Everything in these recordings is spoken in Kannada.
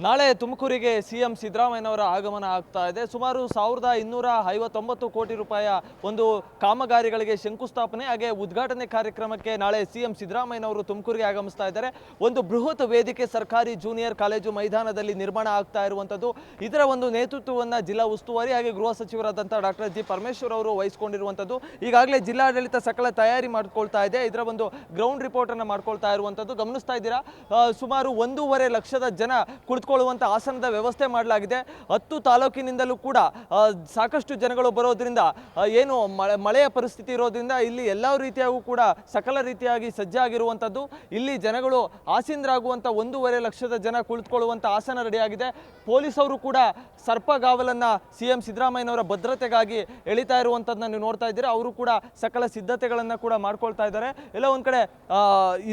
ನಾಳೆ ತುಮಕೂರಿಗೆ ಸಿಎಂ ಸಿದ್ದರಾಮಯ್ಯನವರ ಆಗಮನ ಆಗ್ತಾ ಇದೆ. ಸುಮಾರು 1259 ಕೋಟಿ ರೂಪಾಯಿಯ ಒಂದು ಕಾಮಗಾರಿಗಳಿಗೆ ಶಂಕುಸ್ಥಾಪನೆ ಹಾಗೆ ಉದ್ಘಾಟನೆ ಕಾರ್ಯಕ್ರಮಕ್ಕೆ ನಾಳೆ ಸಿಎಂ ಸಿದ್ದರಾಮಯ್ಯನವರು ತುಮಕೂರಿಗೆ ಆಗಮಿಸ್ತಾ ಇದ್ದಾರೆ. ಒಂದು ಬೃಹತ್ ವೇದಿಕೆ ಸರ್ಕಾರಿ ಜೂನಿಯರ್ ಕಾಲೇಜು ಮೈದಾನದಲ್ಲಿ ನಿರ್ಮಾಣ ಆಗ್ತಾ ಇರುವಂಥದ್ದು. ಇದರ ಒಂದು ನೇತೃತ್ವವನ್ನು ಜಿಲ್ಲಾ ಉಸ್ತುವಾರಿ ಹಾಗೆ ಗೃಹ ಸಚಿವರಾದಂಥ ಡಾಕ್ಟರ್ ಜಿ ಪರಮೇಶ್ವರ್ ಅವರು ವಹಿಸಿಕೊಂಡಿರುವಂಥದ್ದು. ಈಗಾಗಲೇ ಜಿಲ್ಲಾಡಳಿತ ಸಕಲ ತಯಾರಿ ಮಾಡ್ಕೊಳ್ತಾ ಇದೆ. ಇದರ ಒಂದು ಗ್ರೌಂಡ್ ರಿಪೋರ್ಟ್ ಅನ್ನು ಮಾಡ್ಕೊಳ್ತಾ ಇರುವಂಥದ್ದು ಗಮನಿಸ್ತಾ ಇದ್ದೀರಾ. ಸುಮಾರು 1.5 ಲಕ್ಷದ ಜನ ಕುಳಿತುಕೊಳ್ಳುವಂಥ ಆಸನದ ವ್ಯವಸ್ಥೆ ಮಾಡಲಾಗಿದೆ. 10 ತಾಲೂಕಿನಿಂದಲೂ ಕೂಡ ಸಾಕಷ್ಟು ಜನಗಳು ಬರೋದ್ರಿಂದ ಏನು ಮಳೆಯ ಪರಿಸ್ಥಿತಿ ಇರೋದ್ರಿಂದ ಇಲ್ಲಿ ಎಲ್ಲ ರೀತಿಯಾಗೂ ಕೂಡ ಸಕಲ ರೀತಿಯಾಗಿ ಸಜ್ಜಾಗಿರುವಂಥದ್ದು. ಇಲ್ಲಿ ಜನಗಳು ಆಸೀನರಾಗುವಂಥ 1.5 ಲಕ್ಷದ ಜನ ಕುಳಿತುಕೊಳ್ಳುವಂಥ ಆಸನ ರೆಡಿಯಾಗಿದೆ. ಪೊಲೀಸರು ಕೂಡ ಸರ್ಪಗಾವಲನ್ನು ಸಿಎಂ ಸಿದ್ದರಾಮಯ್ಯನವರ ಭದ್ರತೆಗಾಗಿ ಎಳಿತಾ ಇರುವಂಥದ್ದನ್ನ ನೀವು ನೋಡ್ತಾ ಇದ್ದೀರಾ. ಅವರು ಕೂಡ ಸಕಲ ಸಿದ್ಧತೆಗಳನ್ನು ಕೂಡ ಮಾಡ್ಕೊಳ್ತಾ ಇದ್ದಾರೆ. ಎಲ್ಲ ಒಂದು ಕಡೆ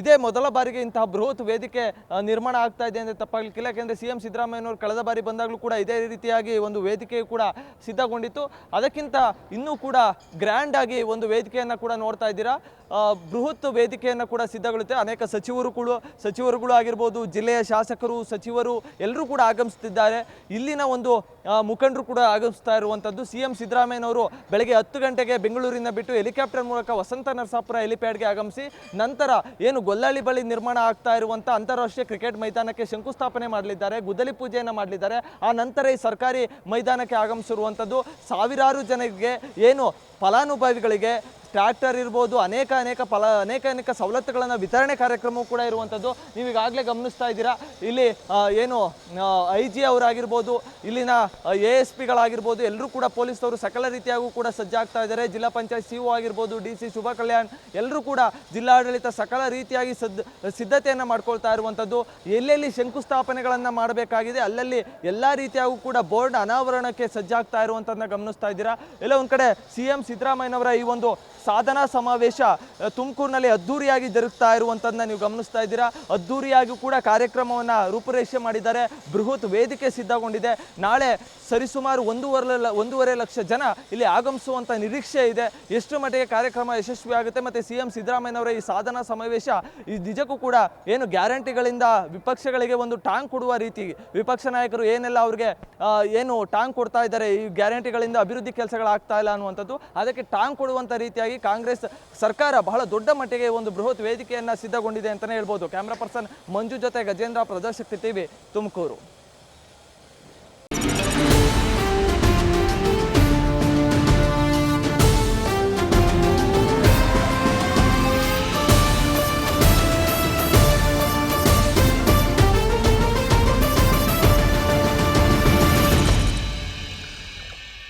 ಇದೇ ಮೊದಲ ಬಾರಿಗೆ ಇಂತಹ ಬೃಹತ್ ವೇದಿಕೆ ನಿರ್ಮಾಣ ಆಗ್ತಾ ಇದೆ ಅಂದರೆ ತಪ್ಪಾಗಲಿಕ್ಕಿಲ್ಲ. ಯಾಕೆಂದರೆ ಸಿಎಂ ಸಿದ್ದರಾಮಯ್ಯನವರು ಕಳೆದ ಬಾರಿ ಬಂದಾಗಲೂ ಕೂಡ ಇದೇ ರೀತಿಯಾಗಿ ಒಂದು ವೇದಿಕೆ ಕೂಡ ಸಿದ್ಧಗೊಂಡಿತ್ತು. ಅದಕ್ಕಿಂತ ಇನ್ನೂ ಕೂಡ ಗ್ರ್ಯಾಂಡ್ ಆಗಿ ಒಂದು ವೇದಿಕೆಯನ್ನು ಕೂಡ ನೋಡ್ತಾ ಇದ್ದೀರಾ. ಬೃಹತ್ ವೇದಿಕೆಯನ್ನು ಕೂಡ ಸಿದ್ಧಗೊಳ್ಳುತ್ತೆ. ಅನೇಕ ಸಚಿವರುಗಳು ಆಗಿರ್ಬೋದು, ಜಿಲ್ಲೆಯ ಶಾಸಕರು, ಸಚಿವರು ಎಲ್ಲರೂ ಕೂಡ ಆಗಮಿಸ್ತಿದ್ದಾರೆ. ಇಲ್ಲಿನ ಒಂದು ಮುಖಂಡರು ಕೂಡ ಆಗಮಿಸ್ತಾ ಇರುವಂಥದ್ದು. ಸಿಎಂ ಸಿದ್ದರಾಮಯ್ಯನವರು ಬೆಳಗ್ಗೆ 10 ಗಂಟೆಗೆ ಬೆಂಗಳೂರಿನ ಬಿಟ್ಟು ಹೆಲಿಕಾಪ್ಟರ್ ಮೂಲಕ ವಸಂತ ನರಸಾಪುರ ಹೆಲಿಪ್ಯಾಡ್ಗೆ ಆಗಮಿಸಿ ನಂತರ ಏನು ಗೊಲ್ಲಳ್ಳಿ ಬಳಿ ನಿರ್ಮಾಣ ಆಗ್ತಾ ಇರುವಂಥ ಅಂತಾರಾಷ್ಟ್ರೀಯ ಕ್ರಿಕೆಟ್ ಮೈದಾನಕ್ಕೆ ಶಂಕುಸ್ಥಾಪನೆ ಮಾಡಲಿದ್ದಾರೆ, ಗುದ್ದಲಿ ಪೂಜೆಯನ್ನು ಮಾಡಲಿದ್ದಾರೆ. ಆ ನಂತರ ಈ ಸರ್ಕಾರಿ ಮೈದಾನಕ್ಕೆ ಆಗಮಿಸಿರುವಂಥದ್ದು. ಸಾವಿರಾರು ಜನರಿಗೆ ಏನು ಫಲಾನುಭವಿಗಳಿಗೆ ಟ್ರ್ಯಾಕ್ಟರ್ ಇರ್ಬೋದು, ಅನೇಕ ಸವಲತ್ತುಗಳನ್ನು ವಿತರಣೆ ಕಾರ್ಯಕ್ರಮವೂ ಕೂಡ ಇರುವಂಥದ್ದು. ನೀವು ಈಗಾಗಲೇ ಗಮನಿಸ್ತಾ ಇದ್ದೀರಾ. ಇಲ್ಲಿ ಏನು IG ಅವರಾಗಿರ್ಬೋದು, ಇಲ್ಲಿನ ASPಗಳಾಗಿರ್ಬೋದು, ಎಲ್ಲರೂ ಕೂಡ ಪೊಲೀಸರು ಸಕಲ ರೀತಿಯಾಗೂ ಕೂಡ ಸಜ್ಜಾಗ್ತಾ ಇದ್ದಾರೆ. ಜಿಲ್ಲಾ ಪಂಚಾಯತ್ CO ಆಗಿರ್ಬೋದು, DC ಶುಭ ಕಲ್ಯಾಣ್ ಎಲ್ಲರೂ ಕೂಡ ಜಿಲ್ಲಾಡಳಿತ ಸಕಲ ರೀತಿಯಾಗಿ ಸಿದ್ಧತೆಯನ್ನು ಮಾಡ್ಕೊಳ್ತಾ ಇರುವಂಥದ್ದು. ಎಲ್ಲೆಲ್ಲಿ ಶಂಕುಸ್ಥಾಪನೆಗಳನ್ನು ಮಾಡಬೇಕಾಗಿದೆ ಅಲ್ಲಲ್ಲಿ ಎಲ್ಲ ರೀತಿಯಾಗೂ ಕೂಡ ಬೋರ್ಡ್ ಅನಾವರಣಕ್ಕೆ ಸಜ್ಜಾಗ್ತಾ ಇರುವಂಥದ್ದನ್ನ ಗಮನಿಸ್ತಾ ಇದ್ದೀರಾ. ಎಲ್ಲ ಒಂದು ಕಡೆ ಸಿಎಂ ಸಿದ್ದರಾಮಯ್ಯನವರ ಈ ಒಂದು ಸಾಧನಾ ಸಮಾವೇಶ ತುಮಕೂರಿನಲ್ಲಿ ಅದ್ದೂರಿಯಾಗಿ ಜರುಗ್ತಾ ಇರುವಂಥದ್ದನ್ನ ನೀವು ಗಮನಿಸ್ತಾ ಇದ್ದೀರಾ. ಅದ್ದೂರಿಯಾಗಿ ಕೂಡ ಕಾರ್ಯಕ್ರಮವನ್ನು ರೂಪುರೇಷೆ ಮಾಡಿದ್ದಾರೆ. ಬೃಹತ್ ವೇದಿಕೆ ಸಿದ್ಧಗೊಂಡಿದೆ. ನಾಳೆ ಸರಿಸುಮಾರು 1.5 ಲಕ್ಷ ಜನ ಇಲ್ಲಿ ಆಗಮಿಸುವಂಥ ನಿರೀಕ್ಷೆ ಇದೆ. ಎಷ್ಟು ಮಟ್ಟಿಗೆ ಕಾರ್ಯಕ್ರಮ ಯಶಸ್ವಿ ಆಗುತ್ತೆ ಮತ್ತು ಸಿಎಂ ಸಿದ್ದರಾಮಯ್ಯನವರ ಈ ಸಾಧನಾ ಸಮಾವೇಶ ಈ ನಿಜಕ್ಕೂ ಕೂಡ ಏನು ಗ್ಯಾರಂಟಿಗಳಿಂದ ವಿಪಕ್ಷಗಳಿಗೆ ಒಂದು ಟಾಂಗ್ ಕೊಡುವ ರೀತಿ, ವಿಪಕ್ಷ ನಾಯಕರು ಏನೆಲ್ಲ ಅವ್ರಿಗೆ ಏನು ಟಾಂಗ್ ಕೊಡ್ತಾ ಇದ್ದಾರೆ, ಈ ಗ್ಯಾರಂಟಿಗಳಿಂದ ಅಭಿವೃದ್ಧಿ ಕೆಲಸಗಳಾಗ್ತಾ ಇಲ್ಲ ಅನ್ನುವಂಥದ್ದು, ಅದಕ್ಕೆ ಟಾಂಗ್ ಕೊಡುವಂಥ ರೀತಿಯಾಗಿ ಕಾಂಗ್ರೆಸ್ ಸರ್ಕಾರ ಬಹಳ ದೊಡ್ಡ ಮಟ್ಟಿಗೆ ಒಂದು ಬೃಹತ್ ವೇದಿಕೆಯನ್ನು ಸಿದ್ಧಗೊಂಡಿದೆ ಅಂತಲೇ ಹೇಳ್ಬೋದು. ಕ್ಯಾಮ್ರಾ ಪರ್ಸನ್ ಮಂಜು ಜೊತೆ ಗಜೇಂದ್ರ, ಪ್ರಜಾಶಕ್ತಿ TV, ತುಮಕೂರು.